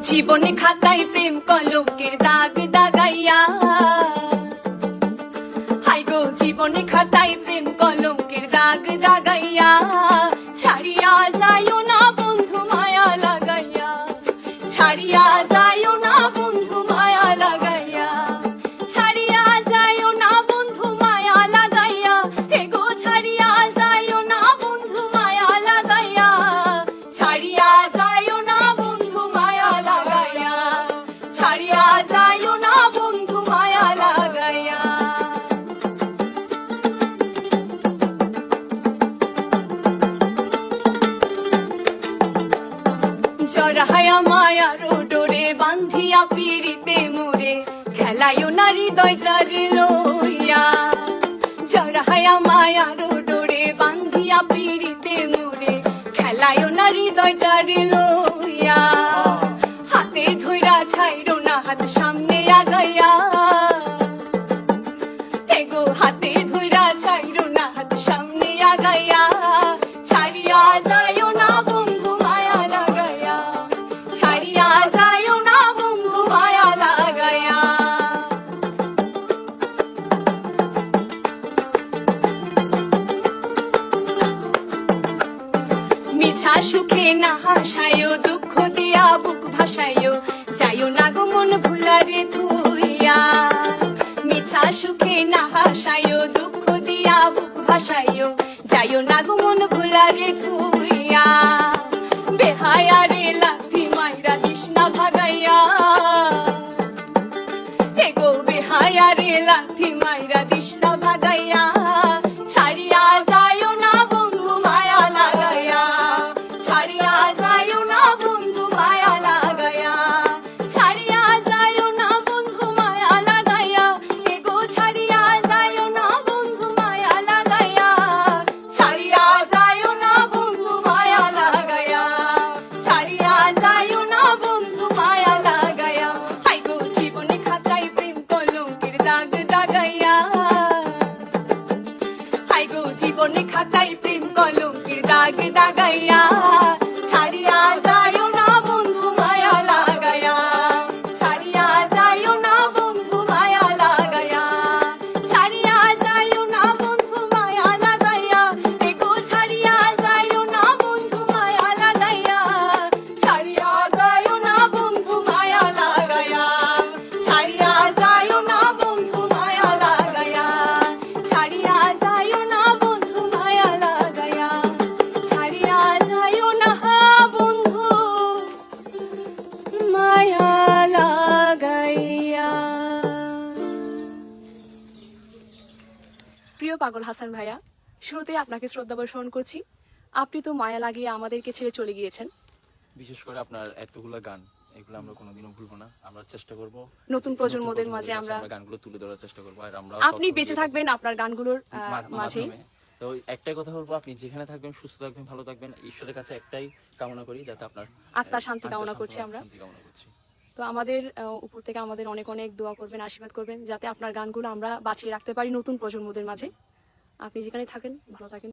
জীবনে খাতায় প্রেম কলঙ্কের দাগ দাগাইয়া, হাই গো জীবনে খাতায় প্রেম কলঙ্কের দাগ দাগাইয়া, ছাড়িয়া যাইও না বন্ধু মায়া লাগাইয়া, ছাড়িয়া যাইও না বন্ধু মায়া লাগাইয়া, ছাড়িয়া যাইও না বন্ধু মায়া লাগাইয়া, হে গো ছাড়িয়া যাইও না বন্ধু মায়া লাগাইয়া, ছাড়িয়া যাইও না বন্ধু মায়া লাগাইয়া, ছাড়িয়া যাইও না বন্ধু মায়া লাগাইয়া। জড়াইয়া মায়ার ডোরে বান্ধিয়া পিরিতে মোরে, খেলায়ও না হৃদয়টারে লইয়া, জড়াইয়া মায়ার ডোরে বান্ধিয়া পিরিতে মোরে, খেলায়ও না হৃদয়টারে লইয়া, হাতে ধইরা ছাইরো না হাত সামনে আগাইয়া, এগো হাতে ধইরা ছাইরো না হাত সামনে আগাইয়া, ছাড়িয়া যাইও না বন্ধু মায়া লাগাইয়া, ছাড়িয়া যাইও না বন্ধু মায়া লাগাইয়া। মিছা সুখে না হাসায়ও, দুঃখ দিয়া বুক ভাসায়ও, যাইও না গো মন ভুলারে ধুইয়া, মিছা সুখে না হাসায়ও, দুঃখ দিয়া বুক ভাসায়ও, যাইও না গো মন ভুলারে ধুইয়া, বেহায়া রে লাথি মাইরা দিস না ভাগাইয়া, হে গো বেহায়া রে লাথি মাইরা দিস না ভাগাইয়া, ছাড়িয়া যাইও না বন্ধু মায়া লাগাইয়া, ছাড়িয়া যাইও না বন্ধু মায়া লাগাইয়া, ছাড়িয়া যাইও না বন্ধু মায়া লাগাইয়া, হে গো ছাড়িয়া যাইও না বন্ধু মায়া লাগাইয়া, ছাড়িয়া যাইও না বন্ধু মায়া লাগাইয়া, ছাড়িয়া যাইও না বন্ধু মায়া লাগাইয়া, হাই গো জীবনে খাতায় প্রেম কলঙ্কের দাগ দাগাইয়া, হাই গো জীবনে খাতায় প্রেম কলঙ্কের দাগ দাগাইয়া, ছাড়িয়া যাইও না বন্ধু মায়া লাগাইয়া, ছাড়িয়া যাইও না বন্ধু মায়া লাগাইয়া, ছাড়িয়া যাইও না বন্ধু মায়া লাগাইয়া, হে গো ছাড়িয়া যাইও না বন্ধু মায়া লাগাইয়া, ছাড়িয়া যাইও না বন্ধু মায়া লাগাইয়া, ছাড়িয়া যাইও না বন্ধু মায়া লাগাইয়া, ছাড়িয়া যাইও না বন্ধু মায়া লাগাইয়া, ছাড়িয়া যাইও না বন্ধু মায়া লাগাইয়া। প্রিয় পাগল হাসান ভাইয়া, শুরুতে আপনাকে শ্রদ্ধা বর্ষণ করছি। আপনি তো মায়া লাগিয়ে আমাদেরকে ছেড়ে চলে গিয়েছেন। বিশেষ করে আপনার এতগুলো গান, এগুলো আমরা কোনোদিনও ভুলবো না। আমরা চেষ্টা করব নতুন প্রজন্মদের মাঝে আমরা গানগুলো তুলে ধরার চেষ্টা করব, আর আমরা আপনি বেঁচে থাকবেন আপনার গানগুলোর মাঝে। তো একটাই কথা বলবো, আপনি যেখানে থাকবেন সুস্থ থাকবেন, ভালো থাকবেন। ঈশ্বরের কাছে একটাই কামনা করি, যাতে আপনার আত্মার শান্তি কামনা করছি আমরা। তো আমাদের উপর থেকে আমাদের অনেক অনেক দোয়া করবেন, আশীর্বাদ করবেন, যাতে আপনার গানগুলো আমরা বাঁচিয়ে রাখতে পারি নতুন প্রজন্মদের মাঝে। আপনি যেখানে থাকেন ভালো থাকেন।